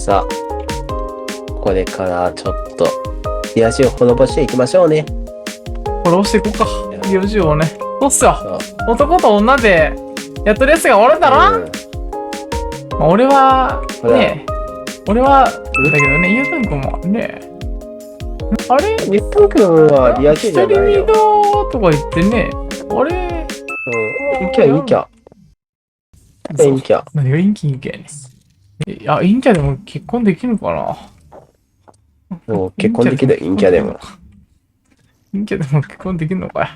さあ、これからちょっと、癒しをほのぼしていきましょうね。フォローしていこうか。幼児をね。そうっすよ。そう男と女でやってるやつがおるんだろ、うんまあ、俺は、ほらね、俺は、だけどね、ゆうたんくんもね、あれゆったんくんはリア充一人じゃないよ。二度とか言ってね、あれうん。陰キャ、陰キャ。陰キャ。何が陰キ陰キャやねん。いや、陰キャでも結婚できるのかな。もう結婚できる陰キャでも。陰キャでも結婚できるのかよ。